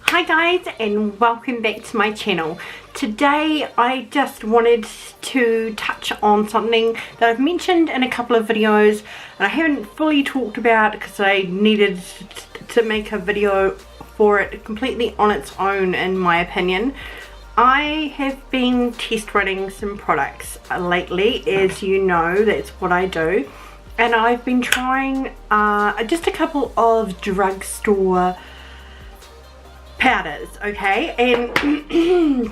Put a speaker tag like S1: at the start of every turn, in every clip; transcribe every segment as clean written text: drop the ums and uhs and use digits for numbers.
S1: Hi guys, and welcome back to my channel. Today I just wanted to touch on something that I've mentioned in a couple of videos and I haven't fully talked about because I needed to make a video for it completely on its own, in my opinion. I have been test running some products lately, as you know, that's what I do, and I've been trying just a couple of drugstore powders, okay, and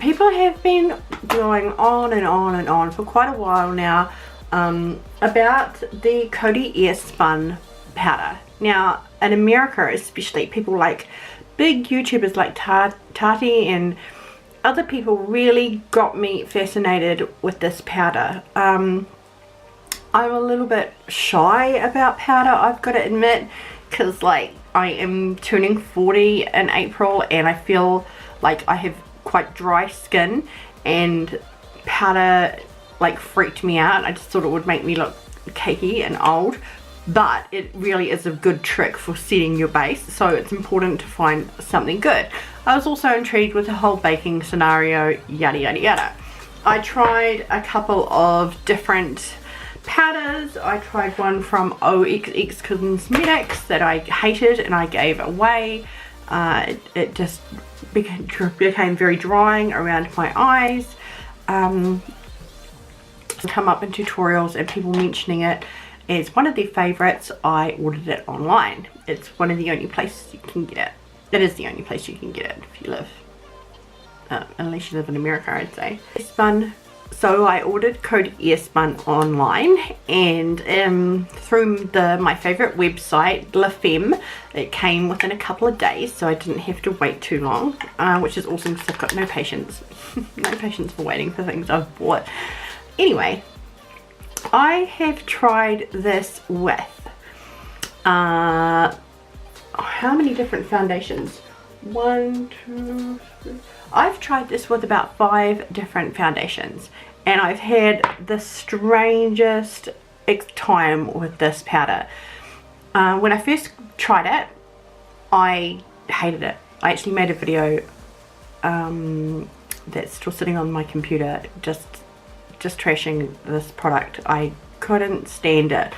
S1: people have been going on and on and on for quite a while now about the Cody airspun powder. Now in America especially, people like big YouTubers like Tati and other people really got me fascinated with this powder. I'm a little bit shy about powder, I've got to admit, because like I am turning 40 in April and I feel like I have quite dry skin, and powder like freaked me out. I just thought it would make me look cakey and old, but it really is a good trick for setting your base, so it's important to find something good. I was also intrigued with the whole baking scenario, yada yada yada. I tried a couple of different powders. I tried one from OXX Cosmetics that I hated and I gave away. It just became very drying around my eyes. Come up in tutorials and people mentioning it as one of their favorites. I ordered it online. It's one of the only places you can get it. It is the only place you can get it if you live, unless you live in America, I'd say. So I ordered Cody airspun online, and through my favourite website, La Femme, it came within a couple of days, so I didn't have to wait too long, which is awesome because I've got no patience. No patience for waiting for things I've bought. Anyway, I have tried this with, how many different foundations? 1, 2, 3. I've tried this with about 5 different foundations, and I've had the strangest time with this powder. When I first tried it, I hated it. I actually made a video that's still sitting on my computer just trashing this product. I couldn't stand it.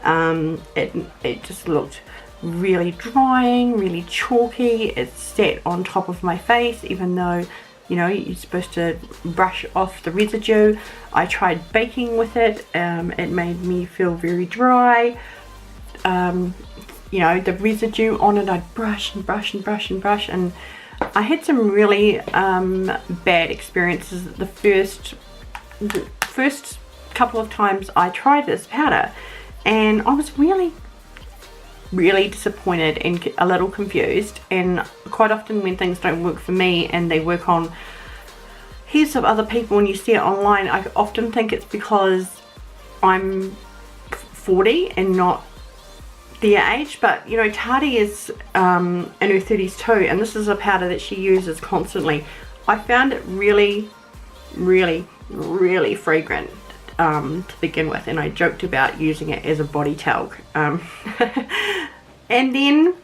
S1: It just looked really drying, really chalky. It sat on top of my face, even though, you know, you're supposed to brush off the residue. I tried baking with it. It made me feel very dry. You know, the residue on it, I'd brush and brush and brush and brush, and I had some really bad experiences the first couple of times I tried this powder, and I was really disappointed and a little confused. And quite often when things don't work for me and they work on heaps of other people and you see it online, I often think it's because I'm 40 and not their age. But you know, Tati is in her 30s too, and this is a powder that she uses constantly. I found it really fragrant to begin with, and I joked about using it as a body talc, and then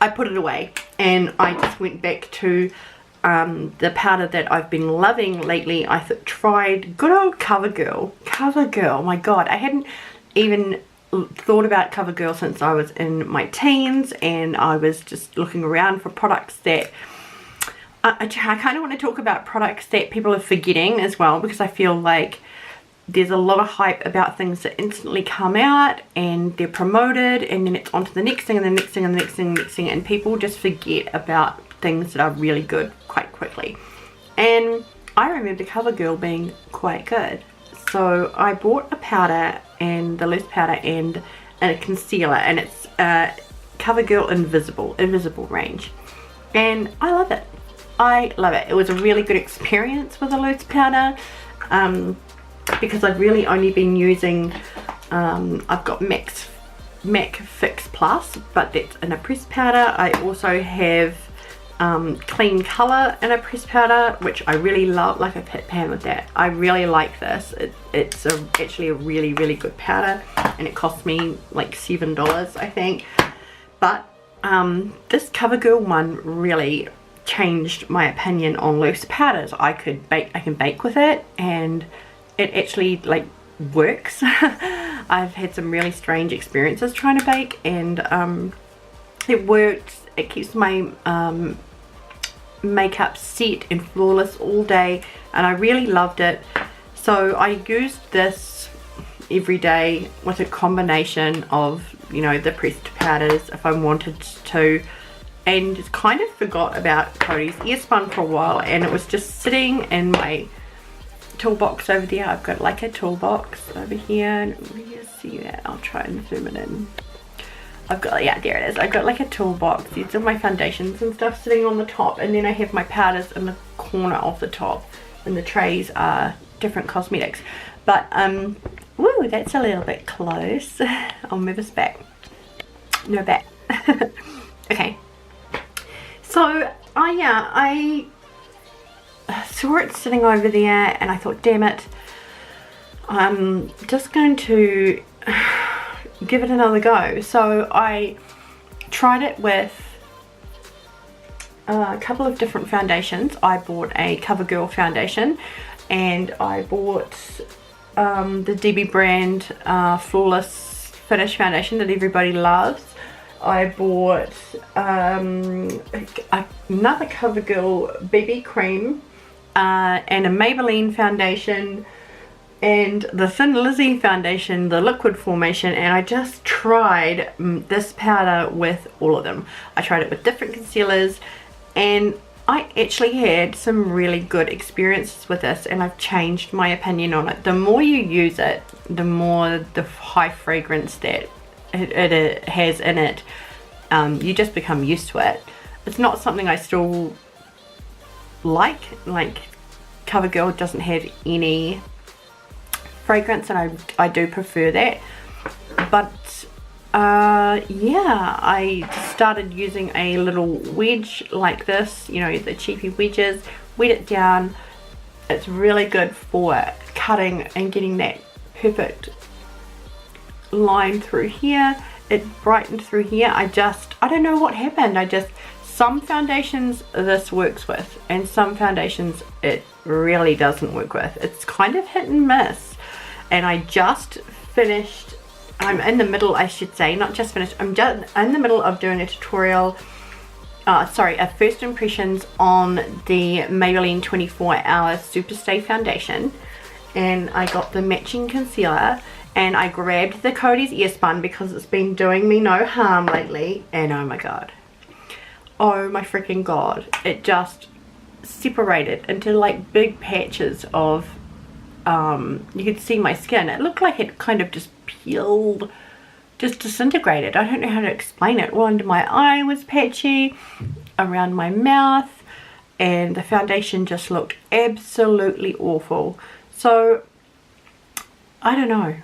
S1: I put it away and I just went back to the powder that I've been loving lately. I tried good old CoverGirl. My god, I hadn't even thought about CoverGirl since I was in my teens, and I was just looking around for products that I kind of want to talk about products that people are forgetting as well, because I feel like there's a lot of hype about things that instantly come out and they're promoted, and then it's on to the next thing and the next thing and the next thing and the next thing, and people just forget about things that are really good quite quickly. And I remember CoverGirl being quite good, so I bought a powder, and the loose powder, and a concealer, and it's CoverGirl Invisible range, and I love it. I love it. It was a really good experience with a loose powder, because I've really only been using, I've got MAC Fix Plus, but that's in a pressed powder. I also have Clean Color in a pressed powder, which I really love. Like, I've hit pan with that. I really like this. It's actually a really good powder, and it cost me like $7, I think. But this CoverGirl one really changed my opinion on loose powders. I can bake with it, and it actually like works. I've had some really strange experiences trying to bake, and it works. It keeps my makeup set and flawless all day, and I really loved it. So I used this every day with a combination of, you know, the pressed powders if I wanted to, and kind of forgot about codys airspun for a while, and it was just sitting in my toolbox over there. I've got like a toolbox over here. Let me just see that. I'll try and zoom it in. I've got, yeah, there it is. I've got like a toolbox. These are my foundations and stuff sitting on the top, and then I have my powders in the corner of the top, and the trays are different cosmetics. But woo, that's a little bit close. I'll move us back. No, back. Okay. So I saw it sitting over there, and I thought, damn it, I'm just going to give it another go. So I tried it with a couple of different foundations. I bought a CoverGirl foundation, and I bought the DB brand Flawless Finish foundation that everybody loves. I bought another CoverGirl BB cream and a Maybelline foundation and the Thin Lizzy foundation, the liquid formation, and I just tried this powder with all of them. I tried it with different concealers, and I actually had some really good experiences with this, and I've changed my opinion on it. The more you use it, the more the high fragrance that it has in it, you just become used to it. It's not something I still like CoverGirl doesn't have any fragrance, and I do prefer that. But yeah, I started using a little wedge like this, you know, the cheapy wedges, wet it down. It's really good for cutting and getting that perfect line through here. It brightened through here. I don't know what happened. Some foundations this works with, and some foundations it really doesn't work with. It's kind of hit and miss. And I just finished, I'm in the middle, I should say, not just finished, I'm just in the middle of doing a tutorial, a first impressions on the Maybelline 24 Hour Superstay foundation. And I got the matching concealer, and I grabbed the codys airspun because it's been doing me no harm lately, and oh my god. Oh my freaking god. It just separated into like big patches of, you could see my skin. It looked like it kind of just peeled, just disintegrated. I don't know how to explain it. Well, under my eye was patchy, around my mouth, and the foundation just looked absolutely awful. So, I don't know.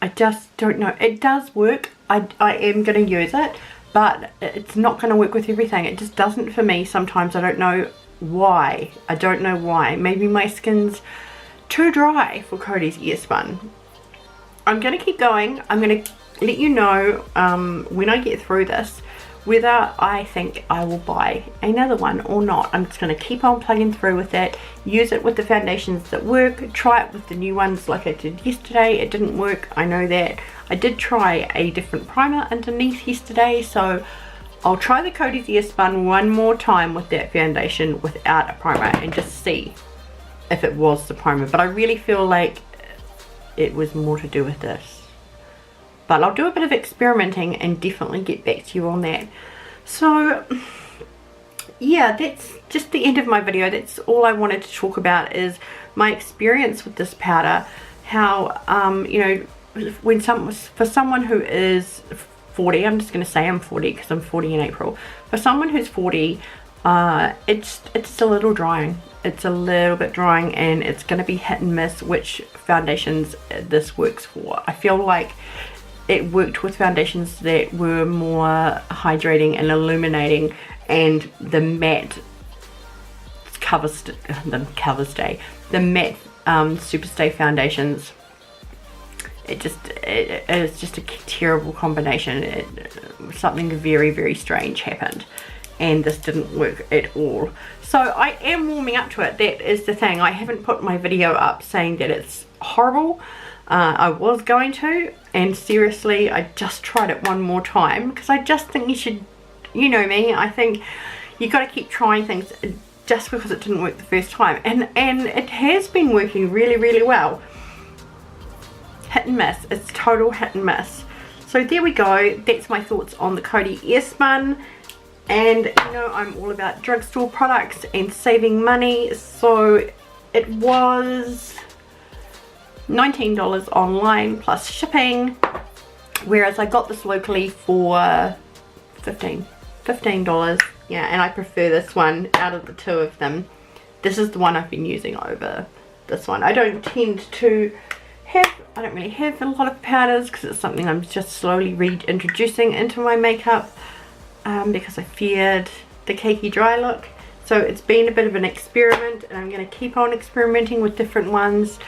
S1: I just don't know. It does work. I am going to use it, but it's not going to work with everything. It just doesn't for me sometimes. I don't know why. I don't know why. Maybe my skin's too dry for codys airspun. I'm going to keep going. I'm going to let you know when I get through this whether I think I will buy another one or not. I'm just going to keep on plugging through with it, use it with the foundations that work, try it with the new ones like I did yesterday. It didn't work, I know that. I did try a different primer underneath yesterday, so I'll try the codys airspun one more time with that foundation without a primer and just see if it was the primer. But I really feel like it was more to do with this. But I'll do a bit of experimenting and definitely get back to you on that. So yeah, that's just the end of my video. That's all I wanted to talk about, is my experience with this powder. How you know, when for someone who is 40, I'm just going to say I'm 40 because I'm 40 in April. For someone who's 40, it's a little drying. It's a little bit drying, and it's going to be hit and miss which foundations this works for. I feel like it worked with foundations that were more hydrating and illuminating, and the matte the matte Superstay foundations, it is just a terrible combination. Something very, very strange happened, and this didn't work at all. So I am warming up to it. That is the thing. I haven't put my video up saying that it's horrible. I was going to, and seriously, I just tried it one more time because I just think you should, you know me, I think you got to keep trying things just because it didn't work the first time, and it has been working really, really well. Hit and miss. It's total hit and miss. So there we go. That's my thoughts on the Cody airspun. And you know, I'm all about drugstore products and saving money, so it was $19 online plus shipping, whereas I got this locally for $15. Yeah, and I prefer this one out of the two of them. This is the one I've been using over this one. I don't really have a lot of powders because it's something I'm just slowly reintroducing into my makeup, because I feared the cakey dry look. So it's been a bit of an experiment, and I'm going to keep on experimenting with different ones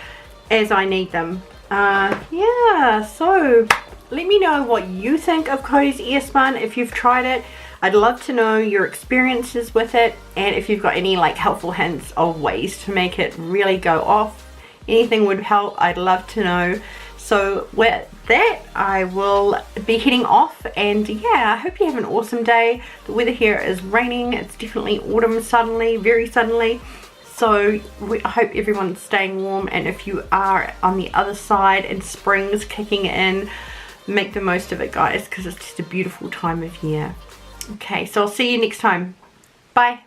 S1: as I need them. Yeah, so let me know what you think of Cody's airspun if you've tried it. I'd love to know your experiences with it, and if you've got any like helpful hints of ways to make it really go off. Anything would help. I'd love to know. So with that, I will be heading off, and yeah, I hope you have an awesome day. The weather here is raining. It's definitely autumn suddenly, very suddenly. So I hope everyone's staying warm, and if you are on the other side and spring's kicking in, make the most of it, guys, because it's just a beautiful time of year. Okay, so I'll see you next time. Bye.